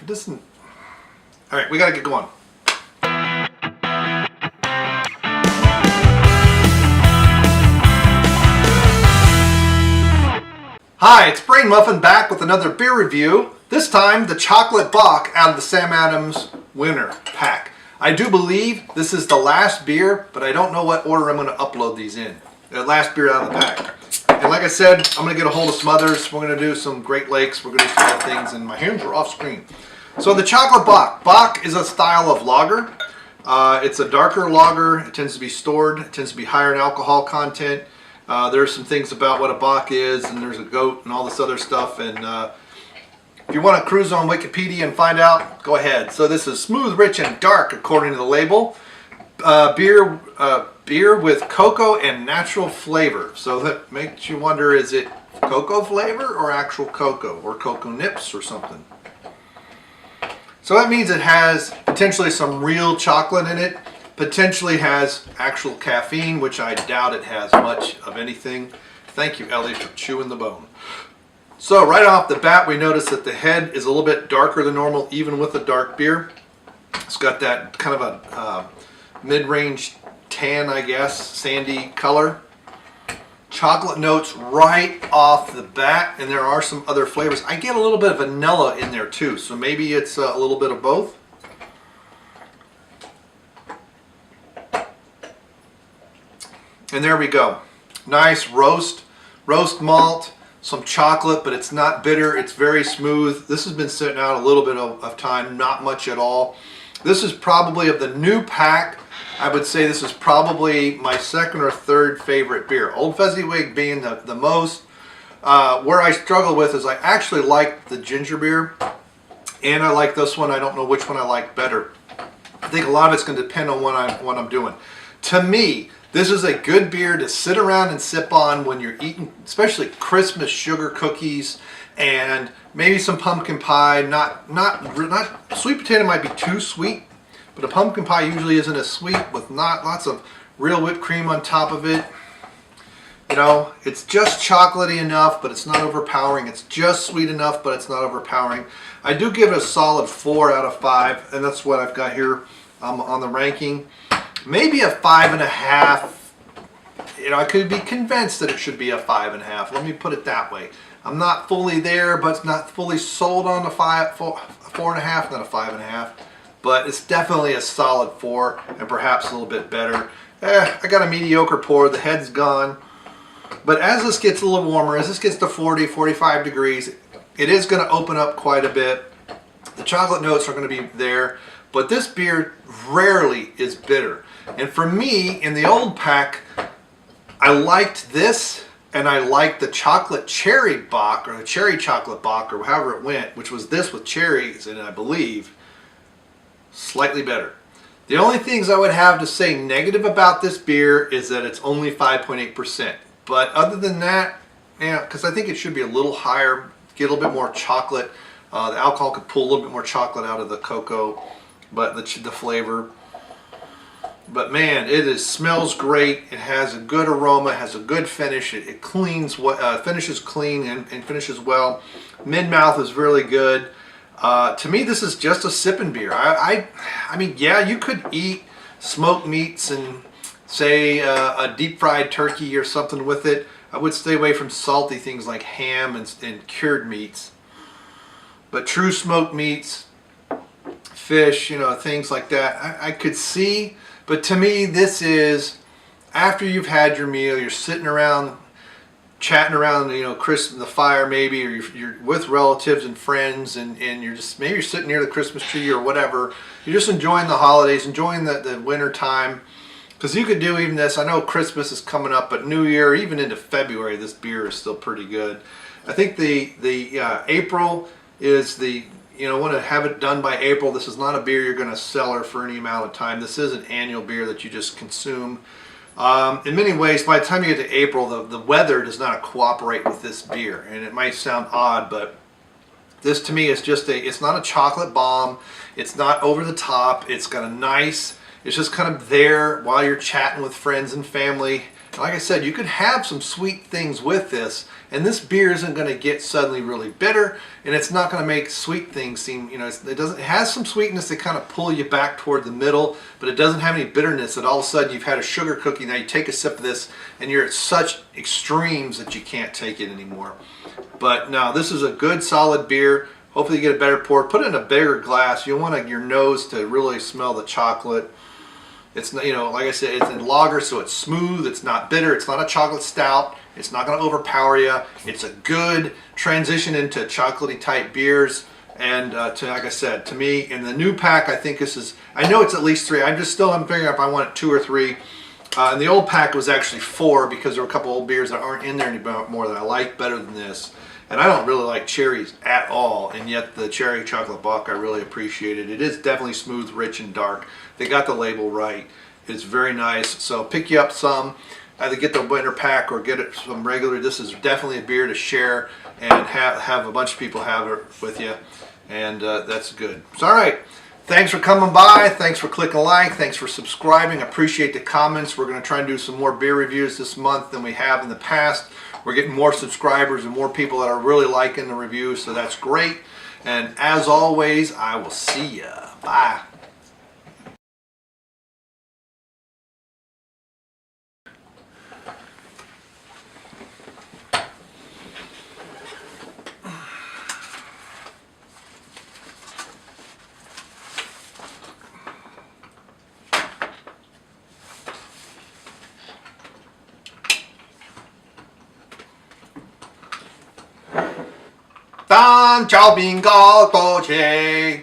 It doesn't. All right, we gotta get going. Hi, it's Brain Muffin back with another beer review. This time, the Chocolate Bock out of the Sam Adams Winter Pack. I do believe this is the last beer, but I don't know what order I'm going to upload these in. The last beer out of the pack. And like I said, I'm going to get a hold of some others. We're going to do some Great Lakes. We're going to do some other things, and my hands are off screen. So the Chocolate Bock. Bock is a style of lager. It's a darker lager. It tends to be stored. It tends to be higher in alcohol content. There's some things about what a Bock is, and there's a goat and all this other stuff. And if you want to cruise on Wikipedia and find out, go ahead. So this is smooth, rich, and dark according to the label. Beer with cocoa and natural flavor. So that makes you wonder, is it cocoa flavor or actual cocoa or cocoa nips or something? So that means it has potentially some real chocolate in it. Potentially has actual caffeine, which I doubt it has much of anything. Thank you, Ellie, for chewing the bone. So right off the bat, we notice that the head is a little bit darker than normal, even with a dark beer. It's got that kind of a mid-range tan, I guess, sandy color. Chocolate notes right off the bat, and there are some other flavors. I get a little bit of vanilla in there too, so maybe it's a little bit of both. And there we go. Nice roast malt, some chocolate, but it's not bitter. It's very smooth. This has been sitting out a little bit of time, not much at all. This is probably, of the new pack, I would say this is probably my second or third favorite beer. Old Fezziwig being the most. Where I struggle with is I actually like the ginger beer, and I like this one. I don't know which one I like better. I think a lot of it's going to depend on what I'm doing. To me, this is a good beer to sit around and sip on when you're eating, especially Christmas sugar cookies and maybe some pumpkin pie. Not sweet potato might be too sweet, but a pumpkin pie usually isn't as sweet, with not lots of real whipped cream on top of it. You know, it's just chocolatey enough, but it's not overpowering. It's just sweet enough, but it's not overpowering. I do give it a solid 4 out of 5, and that's what I've got here on the ranking. Maybe a 5.5. You know, I could be convinced that it should be a 5.5. Let me put it that way. I'm not fully there, but it's not fully sold on the 4.5, not a 5.5. But it's definitely a solid 4, and perhaps a little bit better. I got a mediocre pour. The head's gone. But as this gets a little warmer, as this gets to 40, 45 degrees, it is going to open up quite a bit. The chocolate notes are going to be there. But this beer rarely is bitter. And for me, in the old pack, I liked this, and I liked the chocolate cherry Bock, or the cherry chocolate Bock, or however it went, which was this with cherries, and I believe slightly better. The only things I would have to say negative about this beer is that it's only 5.8%. But other than that, yeah, because I think it should be a little higher, get a little bit more chocolate. The alcohol could pull a little bit more chocolate out of the cocoa, but the flavor. But man, it smells great. It has a good aroma, has a good finish. It cleans, finishes clean and finishes well. Mid-mouth is really good. To me, this is just a sipping beer. I mean, yeah, you could eat smoked meats and say a deep-fried turkey or something with it. I would stay away from salty things like ham and cured meats. But true smoked meats, fish, you know, things like that, I could see. But to me, this is, after you've had your meal, you're sitting around, chatting around, you know, the fire maybe, or you're with relatives and friends, and you're just, maybe you're sitting near the Christmas tree or whatever. You're just enjoying the holidays, enjoying the winter time. Because you could do even this. I know Christmas is coming up, but New Year, even into February, this beer is still pretty good. I think the April is the, you know, want to have it done by April. This is not a beer you're going to cellar for any amount of time. This is an annual beer that you just consume. In many ways, by the time you get to April, the weather does not cooperate with this beer. And it might sound odd, but this to me is just it's not a chocolate bomb. It's not over the top. It's got a nice, it's just kind of there while you're chatting with friends and family Like I said, you can have some sweet things with this, and this beer isn't going to get suddenly really bitter, and it's not going to make sweet things seem, it has some sweetness that kind of pull you back toward the middle, but it doesn't have any bitterness that all of a sudden you've had a sugar cookie, now you take a sip of this, and you're at such extremes that you can't take it anymore. But no, this is a good solid beer. Hopefully you get a better pour. Put it in a bigger glass. You want your nose to really smell the chocolate. It's, like I said, it's in lager, so it's smooth. It's not bitter. It's not a chocolate stout. It's not going to overpower you. It's a good transition into chocolatey type beers. And like I said, to me, in the new pack, I think this is, I know it's at least 3. I'm figuring out if I want 2 or 3. And the old pack was actually 4 because there were a couple old beers that aren't in there anymore that I like better than this. And I don't really like cherries at all, and yet the cherry chocolate bock I really appreciated. It is definitely smooth, rich, and dark. They got the label right. It's very nice. So pick you up some. Either get the winter pack or get it some regular. This is definitely a beer to share and have a bunch of people have it with you, and that's good. So all right. Thanks for coming by. Thanks for clicking like. Thanks for subscribing. I appreciate the comments. We're going to try and do some more beer reviews this month than we have in the past. We're getting more subscribers and more people that are really liking the reviews, so that's great. And as always, I will see ya. Bye. Dan chào bình cao tổ chế